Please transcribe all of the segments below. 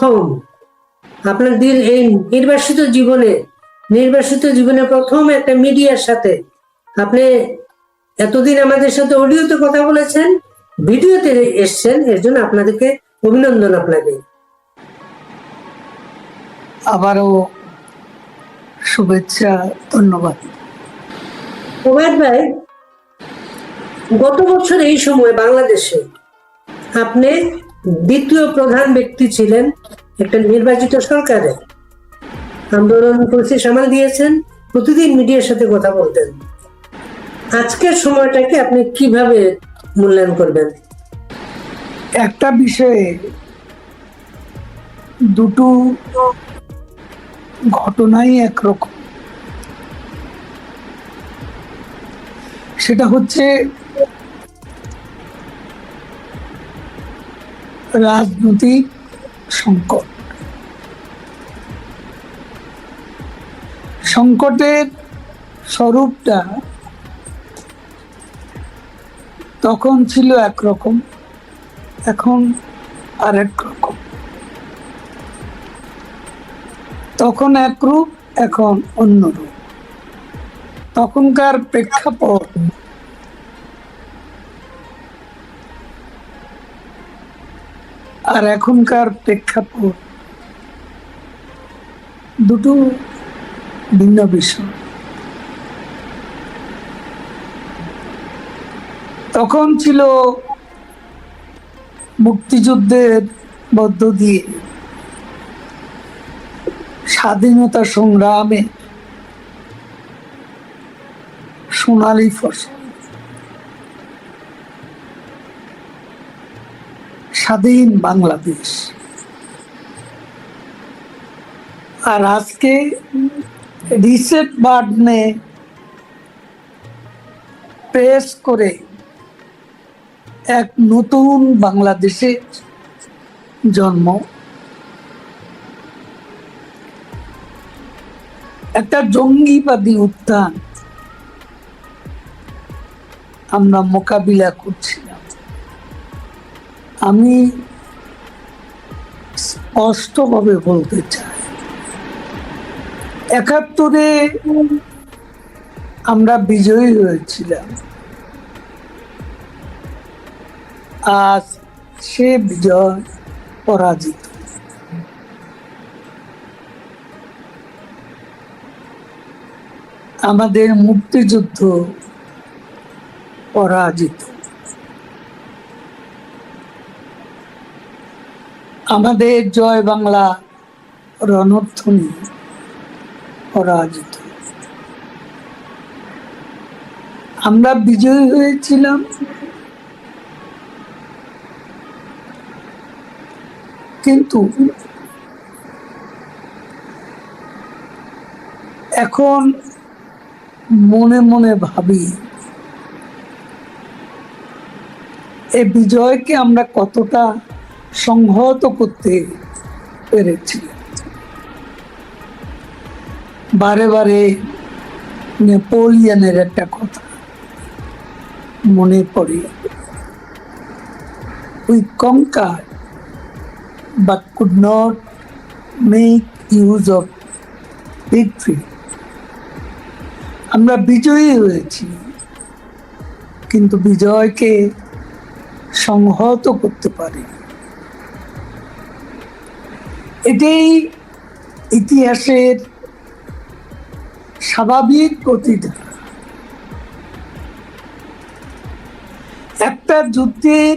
প্রথম আপনার এই নির্বাসিত জীবনে প্রথম একটা মিডিয়ার সাথে আপনি এতদিন আমাদের সাথে অডিওতে কথা বলেছেন, ভিডিওতে এসছেন, এর জন্য আপনাদেরকে অভিনন্দন। আপনাকে আবারও শুভেচ্ছা, ধন্যবাদ। ওবায়দ ভাই, গত বছর এই সময় বাংলাদেশে আপনি দ্বিতীয় প্রধান ব্যক্তি ছিলেন একটা নির্বাচিত সরকারে। আন্দোলন করেছে, সামাল দিয়েছেন, প্রতিদিন মিডিয়ার সাথে কথা বলতেন। আজকের সময়টাকে আপনি কিভাবে মূল্যায়ন করবেন? একটা বিষয়ে দুটো ঘটনাই একরকম। সেটা হচ্ছে রাজনৈতিক সংকট। সংকটের স্বরূপটা তখন ছিল একরকম, এখন আরেক রকম। তখন একরূপ, এখন অন্যরূপ। তখনকার প্রেক্ষাপট আর এখনকার প্রেক্ষাপট দুটো ভিন্ন বিষয়। তখন ছিল মুক্তিযুদ্ধের মধ্য দিয়ে স্বাধীনতা সংগ্রামে সোনালী ফসল, স্বাধীন বাংলাদেশ। আর আজকে রিসেট বাটনে প্রেস করে এক নতুন বাংলাদেশের জন্ম, একটা জঙ্গিবাদী উত্থান আমরা মোকাবিলা করছিলাম। আমি স্পষ্টভাবে বলতে চাই, ৭১-এ আমরা বিজয়ী হয়েছিলাম, আজ সে বিজয় পরাজিত। আমাদের মুক্তিযুদ্ধ পরাজিত। আমাদের জয় বাংলা রণধ্বনি পরাজিত। আমরা বিজয়ী হয়েছিলাম, কিন্তু এখন মনে মনে ভাবি এই বিজয়কে আমরা কতটা সংহত করতে পেরেছি। বারে বারে নেপোলিয়নের একটা কথা মনে পড়ে, we conquered but could not make use of victory. আমরা বিজয়ী হয়েছি, কিন্তু বিজয়কে সংহত করতে পারি। এটাই ইতিহাসের স্বাভাবিক প্রতিধারা। একটা যুদ্ধের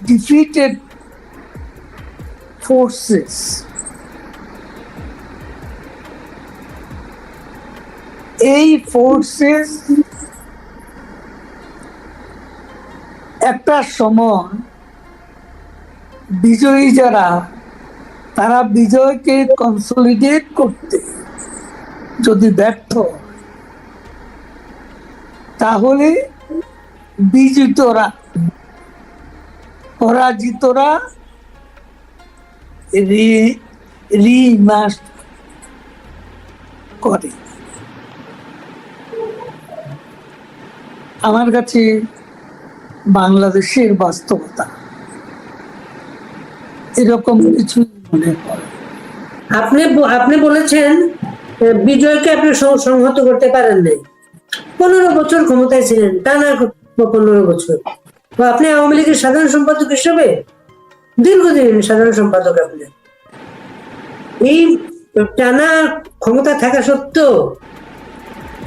ডিফিটেড forces এই ফোর্সেস একটা সময় বিজয়ী যারা, তারা বিজয়কে কনসলিডেট করতে যদি ব্যর্থ, তাহলে বিজিতরা, পরাজিতরা রিমার্চ করে। আমার কাছে বাংলাদেশের বাস্তবতা এরকম কিছু মনে পড়ে। আপনি বলেছেন বিজয়কে আপনি সংহত করতে পারেন নাই। 15 বছর ক্ষমতায় ছিলেন, টানা 15 বছর। তো আপনি আওয়ামী লীগের সাধারণ সম্পাদক হিসেবে দীর্ঘদিন সাধারণ সম্পাদক, আপনি এই টানা ক্ষমতা থাকা সত্ত্বেও,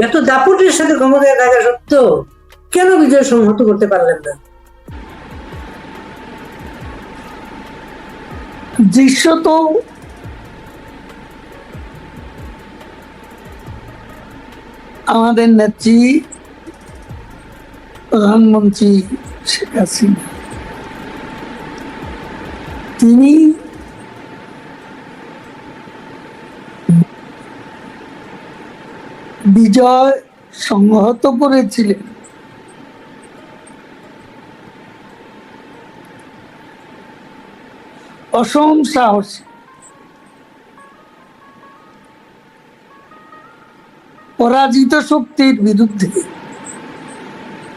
এত দাপটের সাথে ক্ষমতায় থাকা সত্ত্বেও কেন বিজয় সংহত করতে পারলেন না? দৃশ্যত আমাদের নেত্রী প্রধানমন্ত্রী শেখ হাসিনা, তিনি বিজয় সংহত করেছিলেন অসম সাহসী পরাজিত শক্তির বিরুদ্ধে,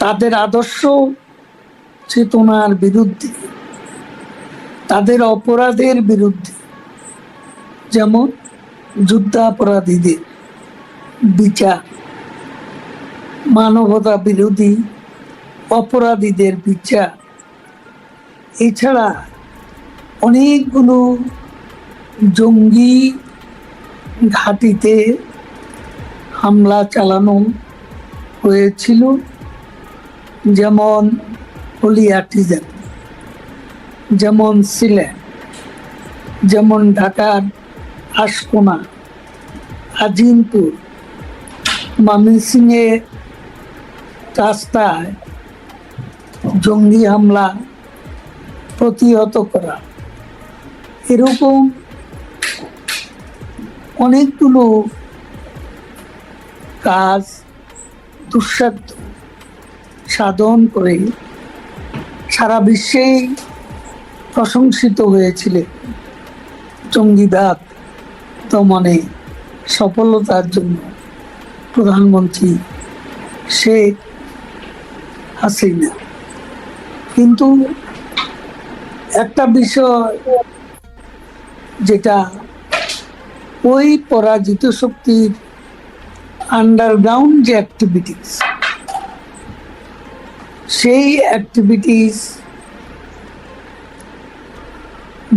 তাদের আদর্শ চেতনার বিরুদ্ধে, তাদের অপরাধের বিরুদ্ধে, যেমন যুদ্ধাপরাধীদের বিচার, মানবতা বিরোধী অপরাধীদের বিচার, এছাড়া অনেকগুলো জঙ্গি ঘাঁটিতে হামলা চালানো হয়েছিল, যেমন হলিয়াটিজেন, যেমন সিলেট, যেমন ঢাকার আশকোনা, আজিমপুর, ময়মনসিংহে রাস্তায় জঙ্গি হামলা প্রতিহত করা, এরকম অনেকগুলো কাজ দুঃসাধ্য সাধন করে সারা বিশ্বেই প্রশংসিত হয়েছিল জঙ্গিবাদ দমনে সফলতার জন্য প্রধানমন্ত্রী শেখ হাসিনা। কিন্তু একটা বিষয়, যেটা ওই পরাজিত শক্তির আন্ডারগ্রাউন্ড যে অ্যাক্টিভিটিস, সেই অ্যাক্টিভিটিস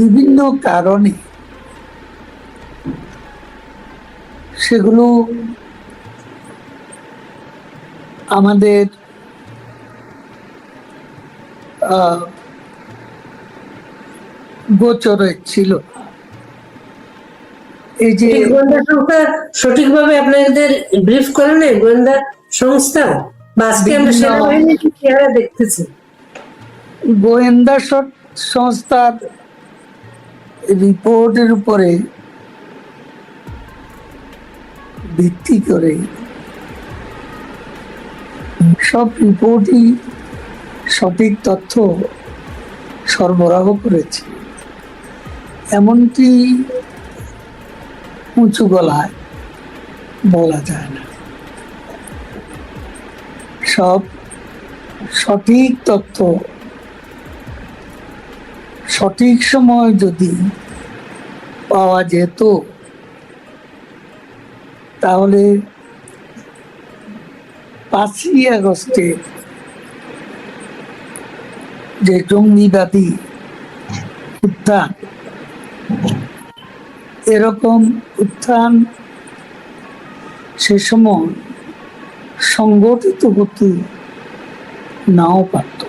বিভিন্ন কারণে সেগুলো আমাদের গোচরে ছিল। এই যে গোয়েন্দা সংস্থা সঠিকভাবে আপনাদের ব্রিফ করে নেই, গোয়েন্দা সংস্থা, বা আজকে আমরা সেনাবাহিনীর চেহারা দেখতেছি। গোয়েন্দা সংস্থার রিপোর্টের উপরে ভিত্তি করে সব রিপোর্টই সঠিক তথ্য সরবরাহ করেছে, এমনকি উঁচু গলায় বলা যায় না। সব সঠিক তথ্য সঠিক সময় যদি পাওয়া যেত, তাহলে 5ই আগস্টে যে জঙ্গিবাদী উত্থান, এরকম উত্থান সে সময় সংগঠিত হতে নাও পারত।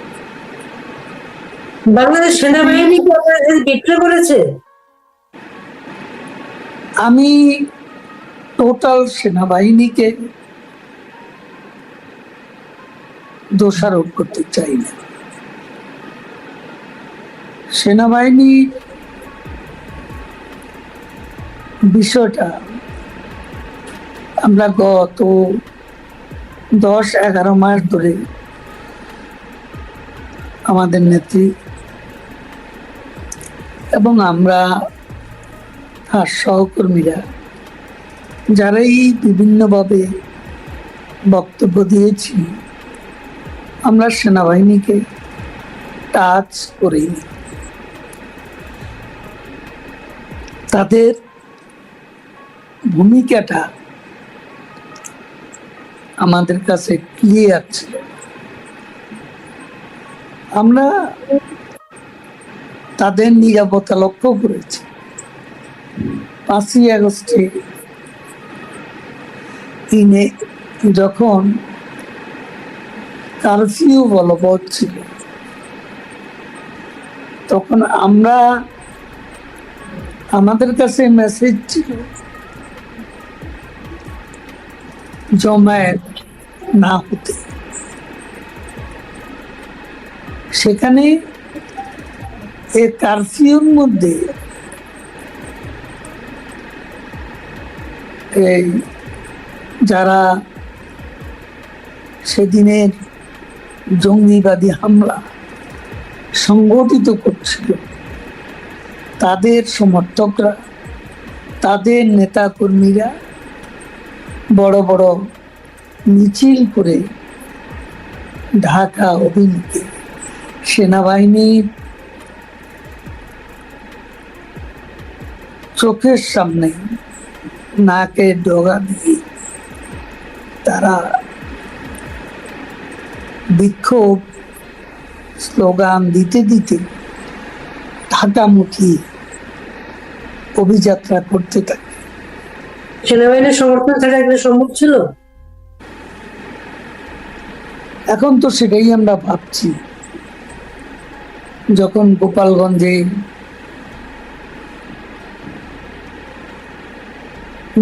বাংলাদেশ সেনাবাহিনী কি আপনাদের বিক্রি করেছে? আমি টোটাল সেনাবাহিনীকে দোষারোপ করতে চাই না। সেনাবাহিনী বিষয়টা আমরা গত 10-11 মাস ধরে আমাদের নেত্রী এবং আমরা তার সহকর্মীরা যারাই বিভিন্নভাবে বক্তব্য দিয়েছি, আমরা সেনাবাহিনীকে টাচ করিনি। তাদের ভূমিকাটা আমাদের কাছে ক্লিয়ার ছিল। আমরা তাদের নিরাপত্তা লক্ষ্য করেছি। 5ই আগস্টে যখন কারফিউ বলবৎ ছিল, তখন আমাদের কাছে মেসেজ ছিল জমায়েত না হতে। সেখানে এই কারফিউর মধ্যে এই যারা সেদিনের জঙ্গিবাদী হামলা সংগঠিত করছিল, তাদের সমর্থকরা, তাদের নেতাকর্মীরা বড় বড় মিছিল করে ঢাকা অভিমুখে সেনাবাহিনীর চোখের সামনে নাকে ডগা দিয়ে তারা বিক্ষোভ স্লোগান দিতে দিতে ঢাকামুখী অভিযাত্রা করতে থাকে। সেনাবাহিনীর সমর্থন ছাড়া এগুলো সম্ভব ছিল? এখন তো সেটাই আমরা ভাবছি। যখন গোপালগঞ্জে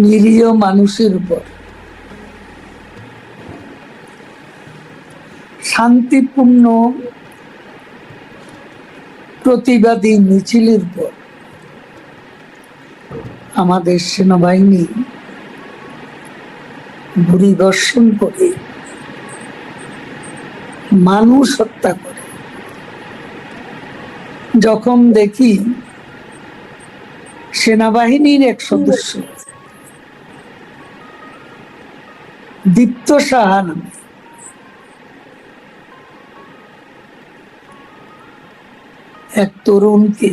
নিরীহ মানুষের উপর শান্তিপূর্ণ প্রতিবাদী মিছিলের পর আমাদের সেনাবাহিনী গুলিবর্ষণ করে মানুষ হত্যা করে, যখন দেখি সেনাবাহিনীর এক সদস্য দীপ্ত সাহা নামে এক তরুণকে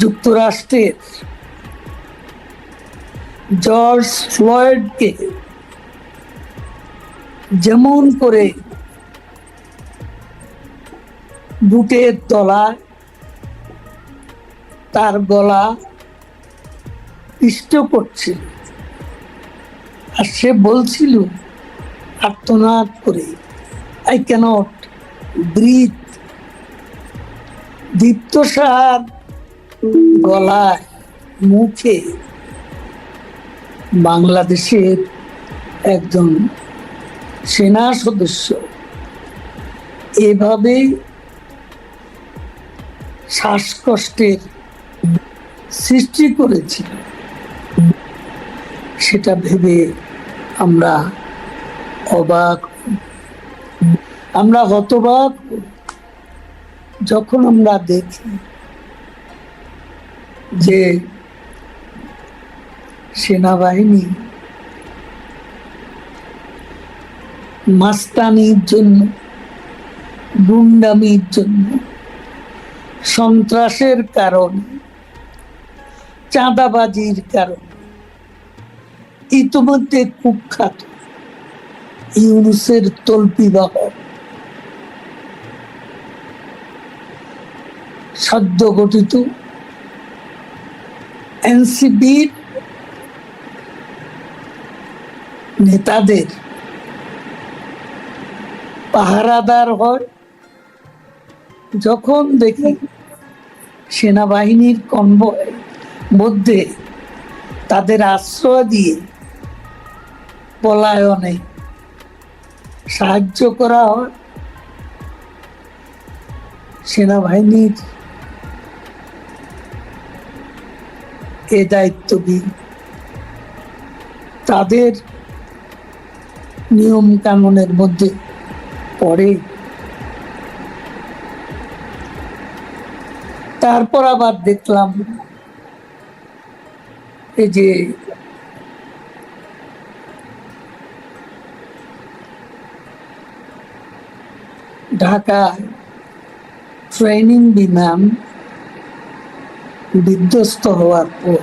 যুক্তরাষ্ট্রের জর্জ ফ্লয়েডকে যেমন করে বুটের তলায় তার গলা পিষ্ট করছিল, আর সে বলছিল আর্তনাদ করে, আই ক্যানট ব্রিথ। দীপ্ত সাহার গলায়, মুখে বাংলাদেশের একজন সেনা সদস্য এভাবে শ্বাসকষ্টের সৃষ্টি করেছিল, সেটা ভেবে আমরা অবাক, আমরা হতবাক। যখন আমরা দেখি যে সেনাবাহিনী মাস্তানির জন্য, গুন্ডামির জন্য, সন্ত্রাসের কারণে, চাঁদাবাজির কারণে ইতিমধ্যে কুখ্যাত ইউনূসের তল্পিবাহক সদ্য গঠিত এনসিপির নেতাদের পাহারাদার হয়। যখন দেখি সেনাবাহিনীর কনভয় মধ্যে তাদের আশ্রয় দিয়ে পলায়নে সাহায্য করা হয়, সেনাবাহিনীর এ দায়িত্ববিহীন, তাদের নিয়ম কানুনের মধ্যে পড়ে। তারপর আবার দেখলাম এই যে ঢাকায় ট্রেনিং বিমান বিধ্বস্ত হওয়ার পর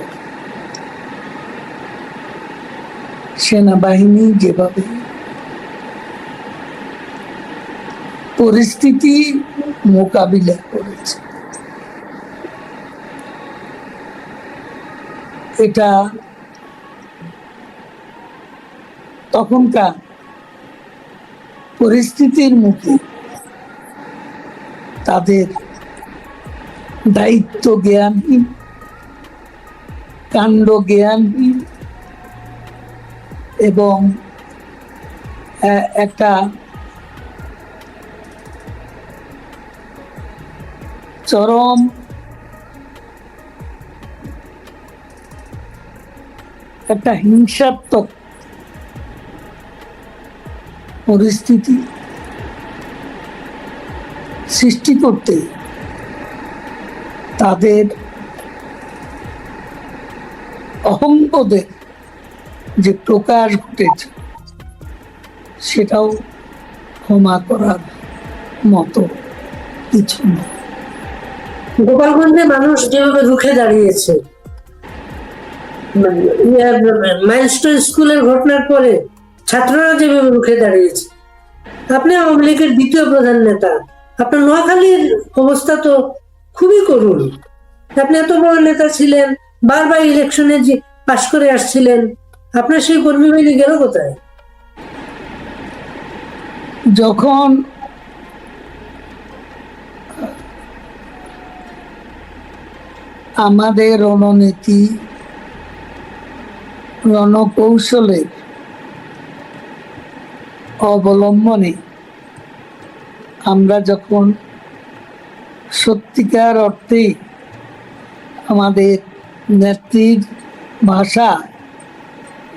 সেনাবাহিনী যেভাবে পরিস্থিতি মোকাবিলা করেছে, এটা তখনকার পরিস্থিতির মুখে তাদের দায়িত্ব জ্ঞানহীন, কাণ্ড জ্ঞানহীন এবং একটা চরম একটা হিংসাত্মক পরিস্থিতি সৃষ্টি করতে তাদের অহংবোধের যে প্রকাশ ঘটেছে সেটাও ক্ষমা করার মতো কিছু না। গোপালগঞ্জে মানুষ যেভাবে রুখে দাঁড়িয়েছে, মাইলস্টোন স্কুলের ঘটনার পরে ছাত্ররা যেভাবে রুখে দাঁড়িয়েছে, আপনি আওয়ামী লীগের দ্বিতীয় প্রধান নেতা, আপনার নোয়াখালীর অবস্থা তো খুবই করুণ। আপনি এত বড় নেতা ছিলেন, বারবার ইলেকশনে যে পাশ করে আসছিলেন, আপনার সেই কর্মী বাহিনী গেল কোথায়? যখন আমাদের রণনীতি রণকৌশলের অবলম্বনে আমরা যখন সত্যিকার অর্থে আমাদের নেত্রীর ভাষা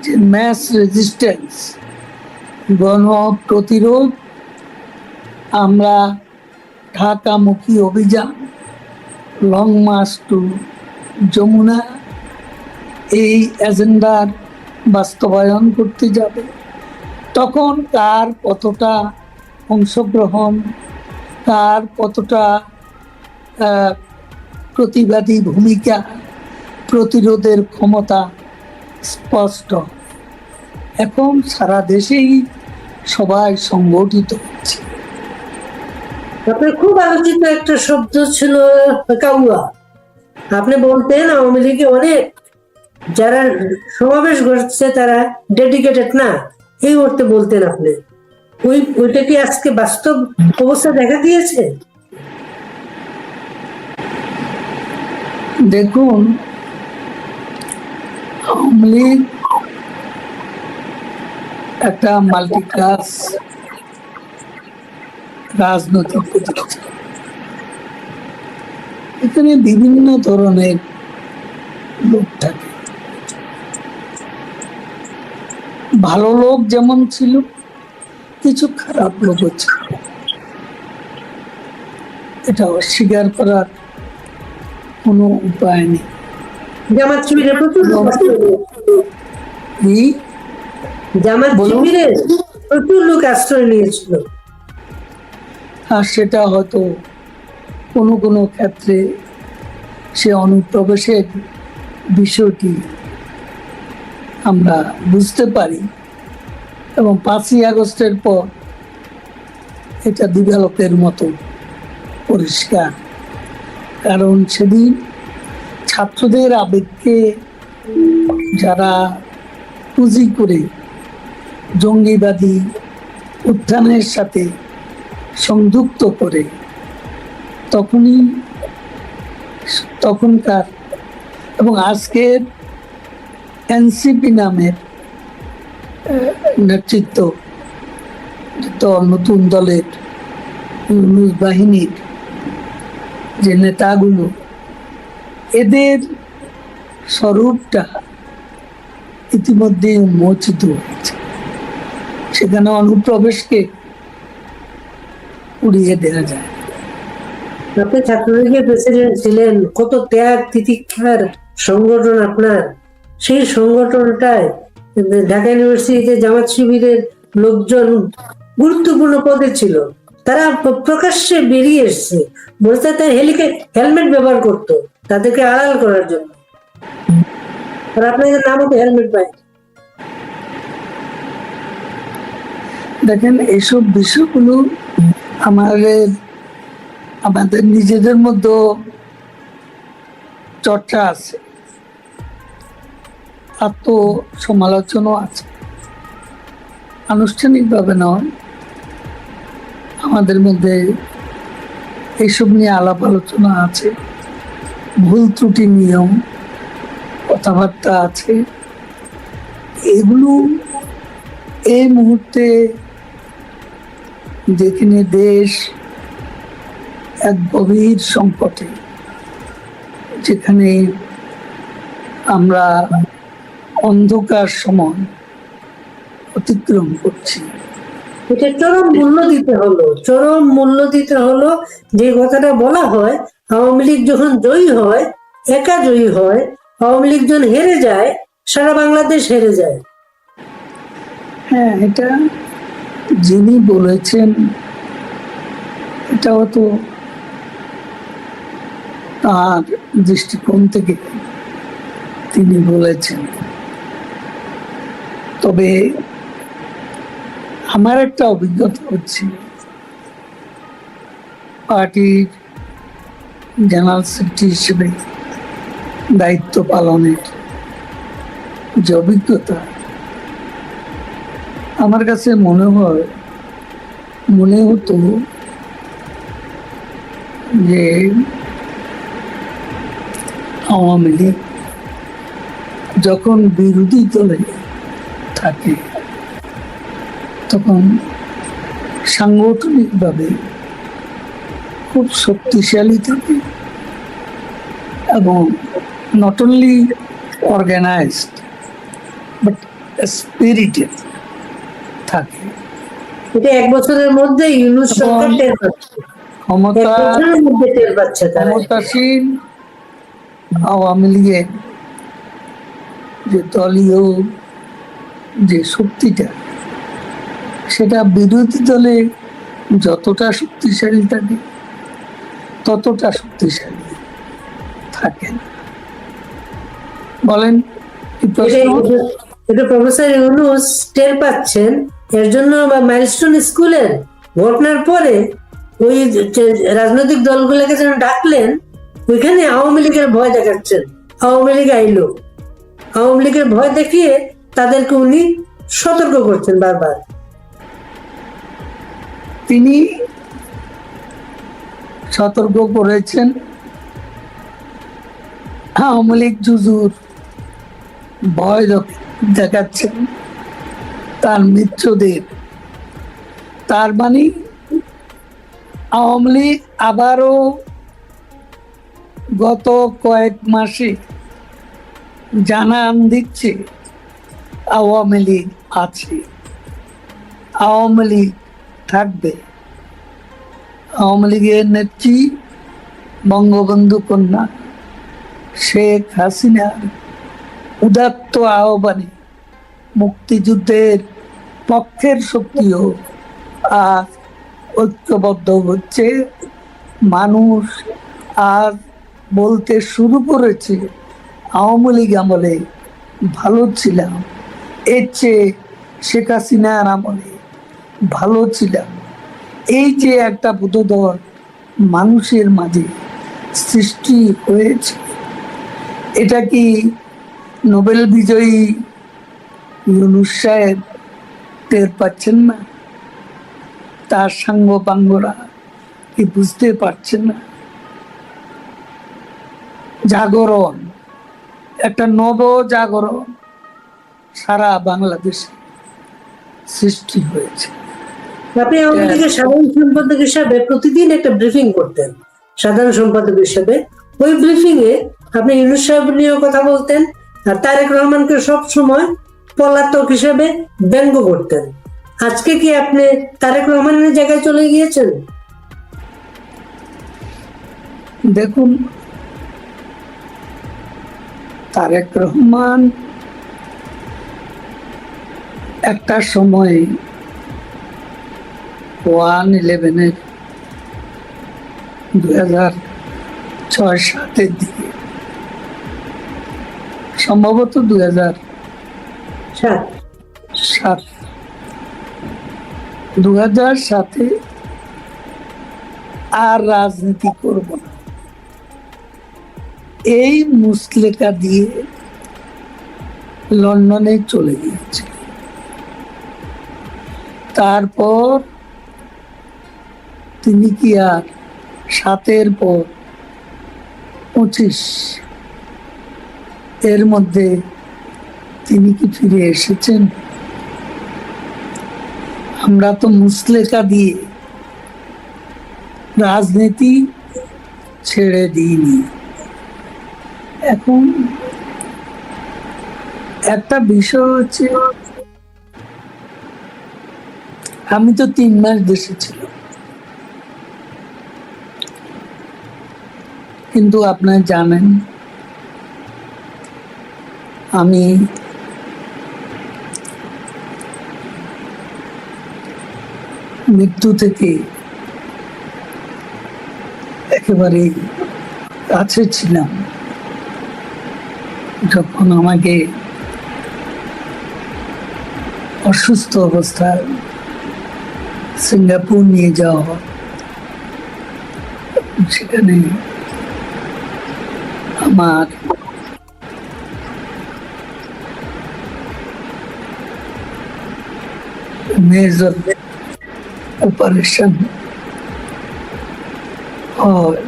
যে ম্যাস রেজিস্ট্যান্স, গণ প্রতিরোধ, আমরা ঢাকামুখী অভিযান, লং মার্চ টু যমুনা, এই এজেন্ডার বাস্তবায়ন করতে যাবে, তখন কার কতটা অংশগ্রহণ, কার কতটা প্রতিবাদী ভূমিকা, প্রতিরোধের ক্ষমতা স্পষ্ট। এখন সারা দেশেই সবাই সংগঠিত হচ্ছে। আপনার খুব আলোচিত একটা শব্দ ছিল কাউয়া। আপনি বলতেন আওয়ামী লীগে অনেক যারা সমাবেশ ঘটছে তারা ডেডিকেটেড না, এই অর্থে বলতেন আপনি। ওইটা কি আজকে বাস্তব অবস্থা দেখা দিয়েছে? দেখুন, আওয়ামী লীগ একটা মাল্টিক্লাস রাজনৈতিক প্রতিষ্ঠান। এখানে বিভিন্ন ধরনের লোক থাকে। ভালো লোক যেমন ছিল, কিছু খারাপ লোকও ছিল, এটা অস্বীকার করার কোনো উপায় নেই। জামাত শিবিরের প্রচুর লোক জামাত শিবিরের প্রচুর লোক আশ্রয় নিয়েছিল। আর সেটা হয়তো কোনো কোনো ক্ষেত্রে সে অনুপ্রবেশের বিষয়টি আমরা বুঝতে পারি, এবং 5ই আগস্টের পর এটা দিবালোকের মতো পরিষ্কার। কারণ সেদিন ছাত্রদের আবেগকে যারা পুঁজি করে জঙ্গিবাদী উত্থানের সাথে সংযুক্ত করে, তখনকার এবং আজকের এনসিপি নামের নেতৃত্ব নতুন দলের বাহিনীর যে নেতাগুলো, এদের স্বরূপটা ইতিমধ্যে উন্মোচিত হয়েছে। সেখানে অনুপ্রবেশকে উড়িয়ে দেওয়া যায়। আপনি ছাত্রলীগের প্রেসিডেন্ট ছিলেন, কত ত্যাগ তিতিক্ষার সংগঠন আপনার। সেই সংগঠনটায় ঢাকা ইউনিভার্সিটিতে জামাত শিবিরের লোকজন গুরুত্বপূর্ণ পদে ছিল, তারা প্রকাশ্যে বেরিয়ে এসছে, বলতে তারা হেলমেট ব্যবহার করতো তাদেরকে আড়াল করার জন্য। আর আপনাদের নামও তো হেলমেট পায়। দেখেন, এইসব বিষয়গুলো আমাদের নিজেদের মধ্যে চর্চা আছে, আত্মসমালোচনা আছে, আনুষ্ঠানিকভাবে নয়। আমাদের মধ্যে এইসব নিয়ে আলাপ আলোচনা আছে, ভুল ত্রুটি নিয়ম কথাবার্তা আছে। এগুলো এই মুহূর্তে যেখানে দেশ এক গভীর সংকটে, যেখানে আমরা অন্ধকার সময় অতিক্রম করছি, এটা চরম মূল্য দিতে হলো। যে কথাটা বলা হয়, আওয়ামী লীগ যখন জয়ী হয়, একা জয়ী হয়, আওয়ামী লীগ যখন হেরে যায়, সারা বাংলাদেশ হেরে যায়। হ্যাঁ, এটা যিনি বলেছেন এটাও তো তার দৃষ্টিকোণ থেকে তিনি বলেছেন। তবে আমার একটা অভিজ্ঞতা হচ্ছে, পার্টির জেনারেল সেক্রেটারি হিসেবে দায়িত্ব পালনের যে অভিজ্ঞতা, আমার কাছে মনে হতো যে আওয়ামী লীগ যখন বিরোধী দলে থাকে তখন সাংগঠনিকভাবে খুব শক্তিশালী থাকে এবং not only organised but spirited থাকে। এটা এক বছরের মধ্যে ইউনূস সরকার টের পাচ্ছে, বছরের মধ্যে টের পাচ্ছে তারা। ক্ষমতাসীন আওয়ামী লীগের যে দলীয় যে শক্তিটা, সেটা বিরোধী দলে যতটা শক্তিশালী থাকে ততটা শক্তিশালী থাকে। বলেন কি প্রশ্ন? এটা প্রফেসর ইউনূস টের পাচ্ছেন। এর জন্য মাইলস্টোন স্কুলের ঘটনার পরে ওই রাজনৈতিক দলগুলোকে যেন ডাকলেন, ওইখানে আওয়ামী লীগের ভয় দেখাচ্ছেন। আওয়ামী লীগ আইলো, আওয়ামী লীগের ভয় দেখিয়ে তাদেরকে উনি সতর্ক করছেন বারবার। তিনি সতর্ক করেছেন, আওয়ামী লীগ জুজুর ভয় দেখাচ্ছেন তার মিত্রদের। তার মানে আওয়ামী লীগ আবারও গত কয়েক মাসে জানান দিচ্ছে আওয়ামী লীগ আছে, আওয়ামী লীগ থাকবে। আওয়ামী লীগের নেত্রী বঙ্গবন্ধু কন্যা শেখ হাসিনার উদাত্ত আহ্বানে মুক্তিযুদ্ধের পক্ষের শক্তিও আজ ঐক্যবদ্ধ হচ্ছে। মানুষ আজ বলতে শুরু করেছে, আওয়ামী লীগ আমলে ভালো ছিলাম, এর চেয়ে শেখ হাসিনার আমলে ভালো ছিলাম। এই যে একটা বোধোদয় মানুষের মাঝে সৃষ্টি হয়েছে, এটা কি নোবেল বিজয়ী ইউনূস সাহেব টের পাচ্ছেন না? তার সাঙ্গপাঙ্গরা কি বুঝতে পারছেন না? জাগরণ, একটা নব জাগরণ সারা বাংলাদেশে সৃষ্টি হয়েছে। আপনি আওয়ামী লীগের সাধারণ সম্পাদক হিসাবে প্রতিদিন একটা ব্রিফিং করতেন, সাধারণ সম্পাদক হিসাবে। ওই ব্রিফিং এ আপনি ইউনূস সাহেব নিয়েও কথা বলতেন, আর তারেক রহমানকে সব সময় পলাতক হিসাবে ব্যঙ্গ করতেন। আজকে কি আপনি তারেক রহমানের জায়গায় চলে গিয়েছেন? দেখুন, তারেক রহমান একটা সময় 1/11 2006-07 দিকে, সম্ভবত 2007 সাত 2007 আর রাজনীতি করব না, এই মুসলেকা দিয়ে লন্ডনে চলে গিয়েছে। তারপর তিনি কি আর 7-এর পর 25 এর মধ্যে তিনি কি ফিরে এসেছেন? আমরা তো মুসলেকা দিয়ে রাজনীতি ছেড়ে দিইনি। এখন একটা বিষয় হচ্ছে, আমি তো 3 মাস দেশে ছিলাম, কিন্তু আপনারা জানেন আমি মৃত্যু থেকে একেবারে কাছে ছিলাম। যখন আমাকে অসুস্থ অবস্থায় সিঙ্গাপুর নিয়ে যাওয়া হয়, সেখানে আমার মেজর অপারেশন হয়।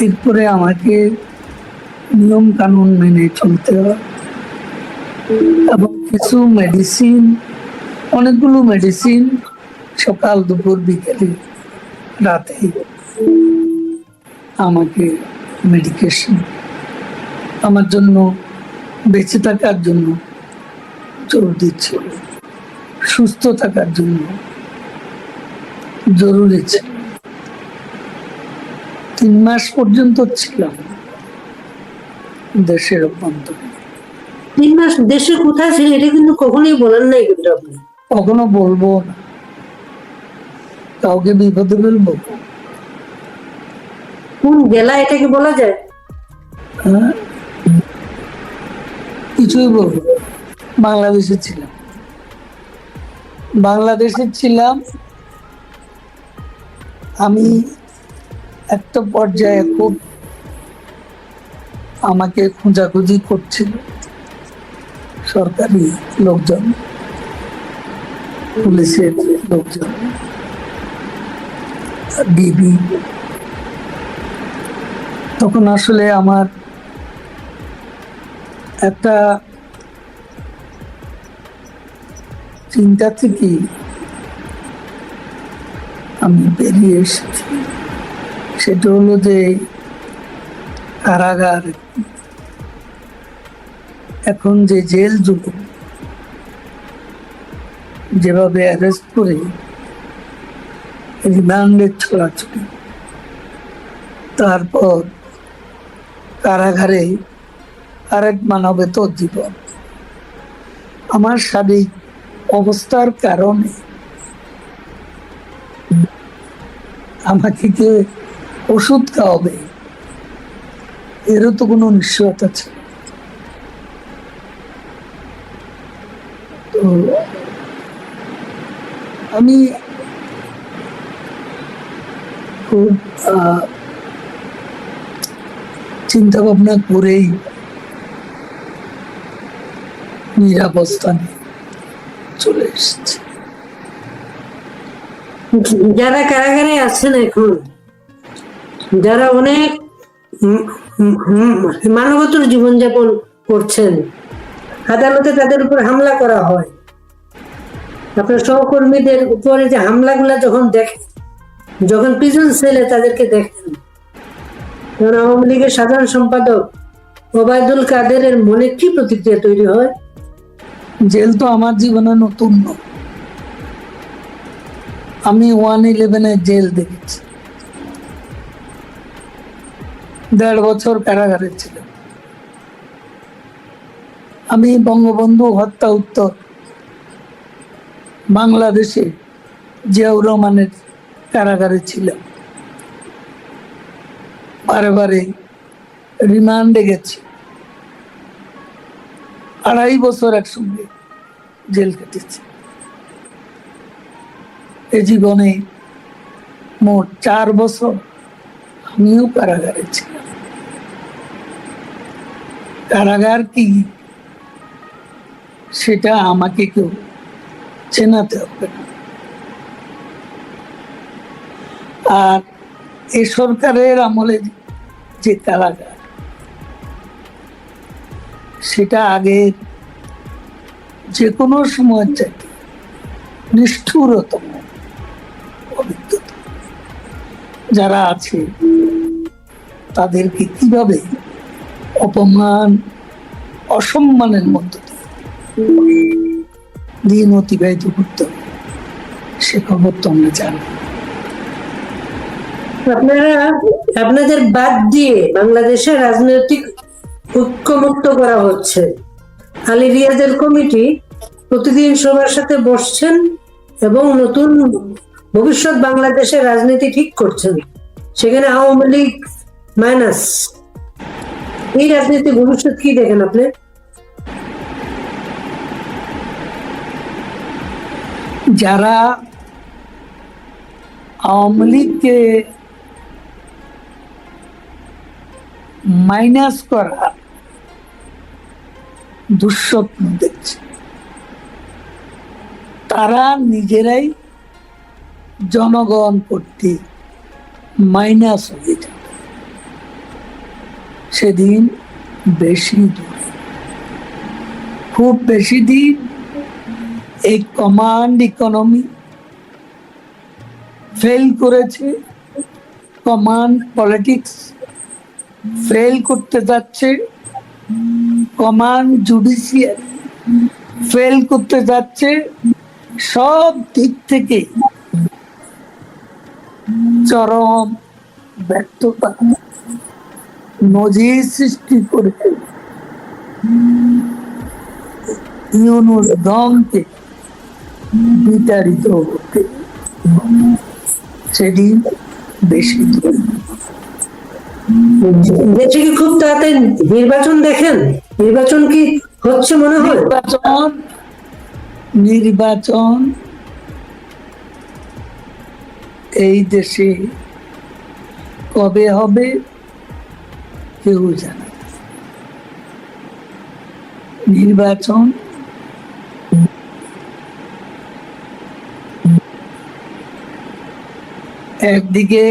এরপরে আমাকে নিয়ম কানুন মেনে চলতে হয় এবং কিছু মেডিসিন, অনেকগুলো মেডিসিন সকাল দুপুর বিকেলে রাতে আমাকে মেডিকেশন আমার জন্য, বেঁচে থাকার জন্য জোর দিচ্ছিল, সুস্থ থাকার জন্য জরুরি ছিল। 3 মাস পর্যন্ত ছিলাম দেশের অভ্যন্তরে। 3 মাস দেশে কোথায় ছিলেন এটা কিন্তু কখনোই বলেন নাই, কিন্তু আপনি কখনো বলবো না, কাউকে বিপদে ফেলবো? কোন জেলা এটাকে বলা যায়? হ্যাঁ, কিছুই বলবো। বাংলাদেশে ছিলাম, বাংলাদেশে ছিলাম। আমি একটা পর্যায়ে খুব আমাকে খোঁজাখুঁজি করছিল সরকারি লোকজন, পুলিশের লোকজন, ডিবি। তখন আসলে আমার একটা চিন্তা থেকে আমি বেরিয়ে এসেছি। সেটা হলো যে কারাগার, এখন যে জেল যুগ, যেভাবে অ্যারেস্ট করে রিমান্ডের ছড়াছড়ি, তারপর কারাগারে আরেক মানবেতর জীবন, আমার শারীরিক অবস্থার কারণে আমাকে কে ওষুধ খাওয়াবে, এরও তো কোনো নিশ্চয়তা ছিল। তো আমি খুব চিন্তা ভাবনা করেই নিরাবস্থানে চলে এসেছি। যারা কারাগারে আছেন এখন, যারা অনেক মানবতর জীবনযাপন করছেন, আদালতে তাদের উপর হামলা করা হয়, আপনার সহকর্মীদের উপরে যে হামলাগুলা যখন দেখেন, যখন প্রিজন সেলে তাদেরকে দেখেন, তখন আওয়ামী লীগের সাধারণ সম্পাদক ওবায়দুল কাদেরের মনে কি প্রতিক্রিয়া তৈরি হয়? জেল তো আমার জীবনে নতুন নয়, আমি 1/11 জেল দেখেছি, 1.5 বছর কারাগারে ছিলাম। আমি বঙ্গবন্ধু হত্যা উত্তর বাংলাদেশে জিয়াউর রহমানের কারাগারে ছিলাম, বারে বারে রিমান্ডে গেছি, 2.5 বছর একসঙ্গে জেল কেটেছি। এ জীবনে মোট 4 বছর আমিও কারাগারে ছিলাম। কারাগার কি সেটা আমাকে কেউ চেনাতে হবে না। আর এ সরকারের আমলে যে কারাগার, সেটা আগের যে কোনো সময় চাইতে নিষ্ঠুরতম অভিজ্ঞতা। যারা আছে তাদেরকে কিভাবে অপমান, অসম্মানের মধ্য দিয়ে দিন অতিবাহিত করতে হবে, সে খবর তো আমরা জানি। আপনারা আপনাদের বাদ দিয়ে বাংলাদেশের রাজনৈতিক ঐক্যমুক্ত করা হচ্ছে। আলী রিয়াজের কমিটি প্রতিদিন সবার সাথে বসছেন এবং নতুন ভবিষ্যৎ বাংলাদেশের রাজনীতি ঠিক করছেন। সেখানে আওয়ামী লীগ মাইনাস। এই রাজনীতি ভবিষ্যৎ কি দেখেন আপনি? যারা আওয়ামী লীগকে মাইনাস করা দুঃস্বপ্ন দেখছে, তারা নিজেরাই জনগণ কর্তৃক মাইনাস হয়ে যাবে। সেদিন বেশি দূরে, খুব বেশি দিন এই কমান্ড ইকোনমি ফেল করেছে, কমান্ড পলিটিক্স ফেল করতে যাচ্ছে, কমান্ড জুডিশিয়ারি ফেল করতে যাচ্ছে। সব দিক থেকে চরম ব্যর্থতা নজির সৃষ্টি করে ইউনুস দমকে বিতাড়িত হতে সেদিন বেশি দূরে। দেশে কি খুব তাড়াতাড়ি নির্বাচন দেখেন? নির্বাচন কি হচ্ছে মনে হয়? নির্বাচন এই দেশে কবে হবে কেউ জানে না। নির্বাচন একদিকে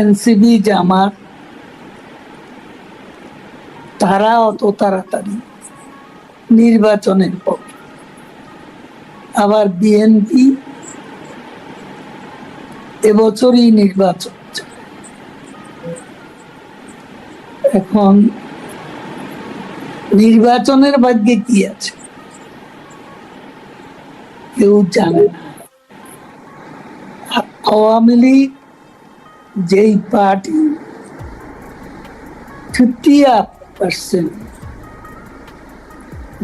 এনসিপি জামাত, তারা অত তাড়াতাড়ি নির্বাচনের পক্ষে, আবার বিএনপি এবছরই নির্বাচন চায়। এখন নির্বাচনের ভাগ্যে কি আছে কেউ জানে না। আওয়ামী লীগ যেই পার্টি 50%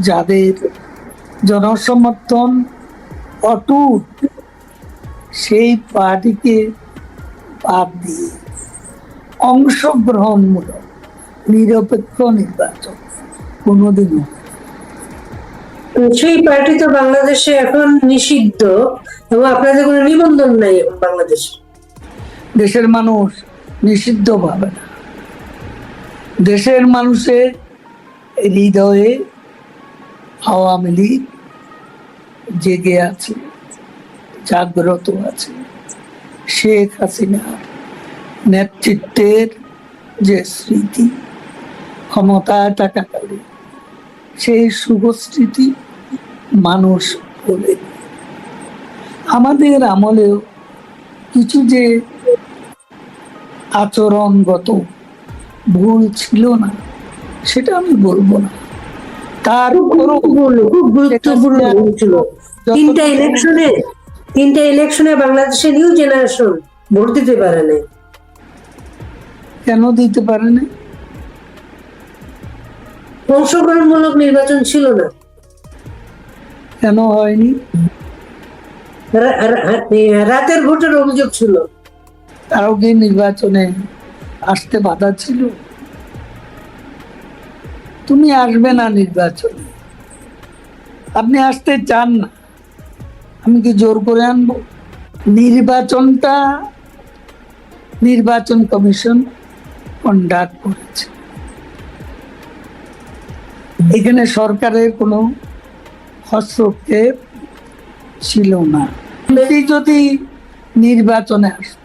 যাদের জনসমর্থন অটুট, সেই পার্টিকে বাদ দিয়ে অংশগ্রহণমূলক নিরপেক্ষ নির্বাচন কোনোদিনও, সেই পার্টি তো বাংলাদেশে এখন নিষিদ্ধ এবং আপনাদের কোনো নিবন্ধন নাই এখন বাংলাদেশে। দেশের মানুষ নিষিদ্ধ ভাবে না। দেশের মানুষের হৃদয়ে আওয়ামী লীগ জেগে আছে, জাগ্রত আছে। শেখ হাসিনার নেতৃত্বের যে স্মৃতি, ক্ষমতায় থাকাকালে সেই শুভ স্মৃতি মানুষ বলে। আমাদের আমলেও কিছু যে আচরণগত ভুল ছিল না সেটা আমি বলবো না, তার উপরও খুব গুরুত্বপূর্ণ ভুল ছিল। তিনটা ইলেকশনে বাংলাদেশের নিউ জেনারেশন ভোট দিতে পারে না। কেন দিতে পারে না? অংশগ্রহণমূলক নির্বাচন ছিল না। কেন হয়নি? রাতের ভোটের অভিযোগ ছিল। তারাও কি নির্বাচনে আসতে বাধা ছিল? তুমি আসবে না নির্বাচনে, আপনি আসতে চান না, আমি কি জোর করে আনবো? নির্বাচনটা নির্বাচন কমিশন কন্ডাক্ট করেছে, এখানে সরকারের কোনো হস্তক্ষেপ ছিল না। যদি নির্বাচনে আসত,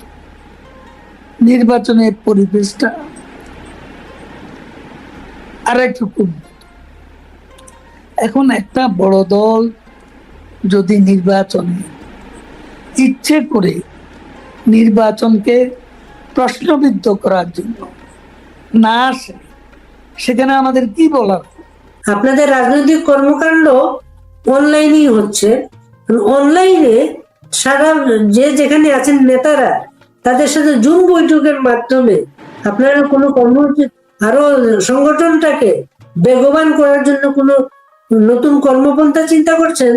নির্বাচনের পরিবেশটা আর একটু খুব। এখন একটা বড় দল যদি নির্বাচনে ইচ্ছে করে নির্বাচনকে প্রশ্নবিদ্ধ করার জন্য না আসে, সেখানে আমাদের কি বলার? আপনাদের রাজনৈতিক কর্মকাণ্ড অনলাইনেই হচ্ছে। অনলাইনে সারা যে যেখানে আছেন নেতারা, তাদের সাথে জুম বৈঠকের মাধ্যমে আপনারা কোনো কর্মসূচি, আরো সংগঠনটাকে বেগবান করার জন্য কোনো নতুন কর্মপন্থা চিন্তা করছেন?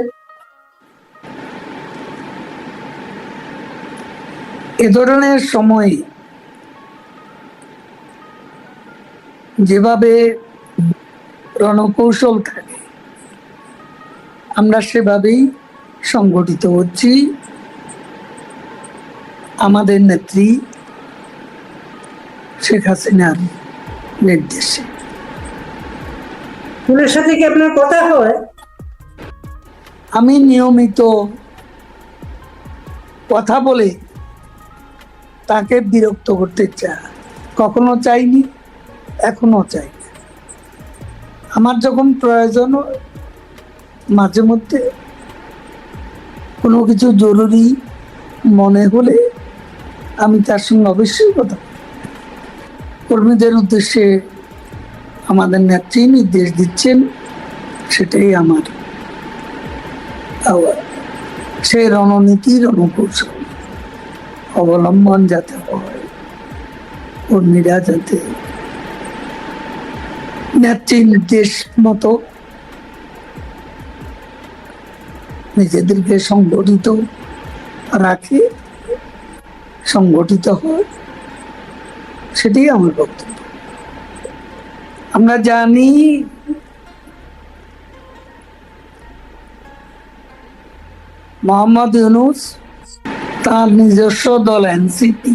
এ ধরনের সময় যেভাবে রণকৌশল থাকে, আমরা সেভাবেই সংগঠিত হচ্ছি আমাদের নেত্রী শেখ হাসিনার নির্দেশে। ওনার সাথে কি আপনার কথা হয়? আমি নিয়মিত কথা বলে তাকে বিরক্ত করতে কখনো চাইনি, এখনো চাই না। আমার যখন প্রয়োজন হয়, মাঝে মধ্যে কোনো কিছু জরুরি মনে হলে আমি তার সঙ্গে অবশ্যই কথা বলি। কর্মীদের উদ্দেশ্যে আমাদের নেত্রী নির্দেশ দিচ্ছেন, সেটাই আমার সেই রণনীতি, রণকৌশল অবলম্বন যাতে হয়, কর্মীরা যাতে নেত্রী নির্দেশ মতো নিজেদেরকে সংগঠিত রাখে, সংগঠিত হয়, সেটাই আমার বক্তব্য। আমরা জানি মোহাম্মদ ইউনূস তার নিজস্ব দল এনসিপি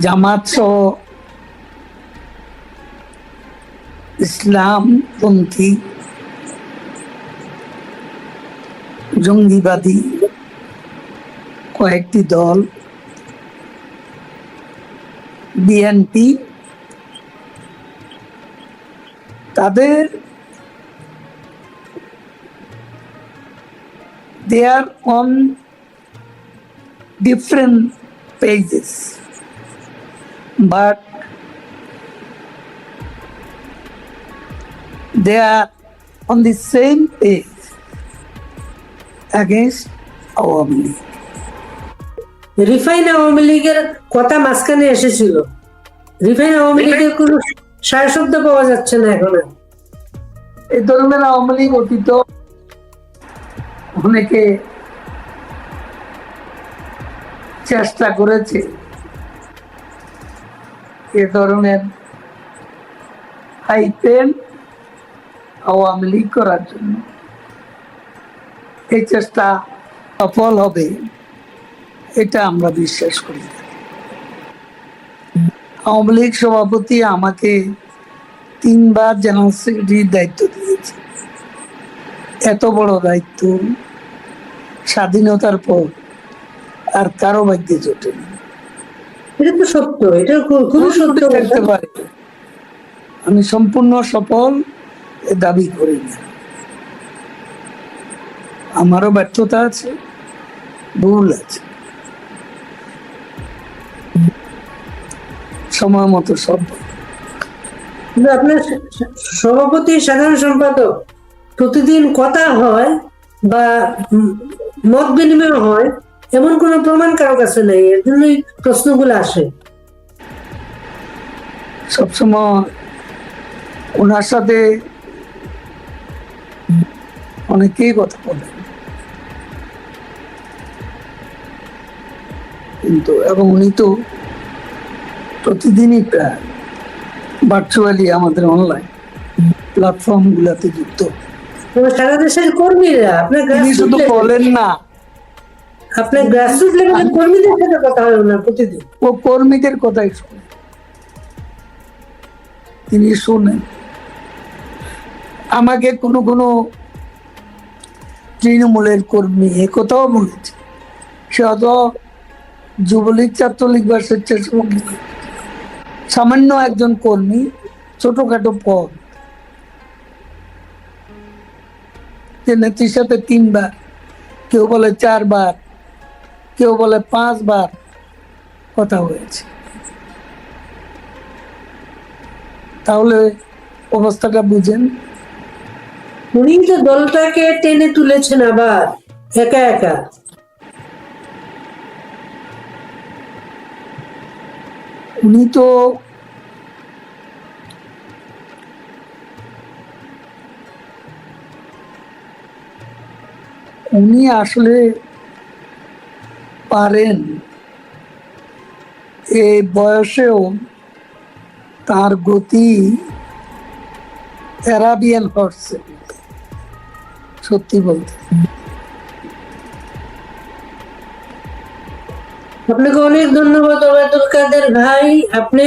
জামাত সহ ইসলামপন্থী জঙ্গিবাদী কয়েকটি দল, বিএনপি, তাদের they are on different pages, but they are on the same page against Awami League. Refine Awami লীগের কথা মাঝখানে এসেছিল, রিফাইন আওয়ামী লীগের কোনো সায় শব্দ পাওয়া যাচ্ছে না এখন। এই ধরনের আওয়ামী লীগ অতীত অনেকে চেষ্টা করেছে এ ধরনের হাইপেন আওয়ামী লীগ করার জন্য। এই চেষ্টা সফল হবে এটা আমরা বিশ্বাস করি। আওয়ামী লীগ সভাপতি আমাকে 3 বার জেনারেল সেক্রেটারির দায়িত্ব দিয়েছে। এত বড় দায়িত্ব স্বাধীনতার পর আর কারো ভাগ্যে জোটেনি। এটা তো সত্য, এটা খুবই সত্য থাকতে পারে। আমি সম্পূর্ণ সফল দাবি করি না, আমারও ব্যর্থতা আছে, ভুল আছে, সময় মতো সব। কিন্তু আপনার সভাপতি, সাধারণ সম্পাদক প্রতিদিন কথা হয় বা মত বিনিময় হয়, এমন কোনো প্রমাণ কারো কাছে নেই। এর জন্যই প্রশ্নগুলো আসে। সবসময় ওনার সাথে অনেকেই কথা বলেন, কিন্তু এবং উনি তো প্রতিদিনই প্রায় ভার্চুয়ালি আমাদের অনলাইন প্ল্যাটফর্ম গুলাতে যুক্ত। তো সারা দেশের কর্মীরা আপনার তিনি শুধু বলেন না, আপনার গ্রাসরুট লেভেলের কর্মীদের সাথে কথা হয় ওনার প্রতিদিন। ও কর্মীদের কথাই শোনেন, তিনি শোনেন। আমাকে কোনো কোনো তৃণমূলের কর্মী এ কথাও বলেছে, সে অত যুবলীগ, ছাত্রলীগ বা স্বেচ্ছাসেবক নয়। সামান্য একজন কর্মী, ছোটখাটো পদ, যে নেত্রীর সাথে 3 বার, কেউ বলে 4 বার, কেউ বলে 5 বার কথা হয়েছে। তাহলে অবস্থাটা বুঝেন। উনি তো দলটাকে টেনে তুলেছেন আবার একা একা। উনি তো উনি আসলে পারেন এই বয়সেও তার গতি অ্যারাবিয়ান হর্সে, সত্যি বলতে। আপনাকে অনেক ধন্যবাদ ওবায়দুল কাদের ভাই। আপনি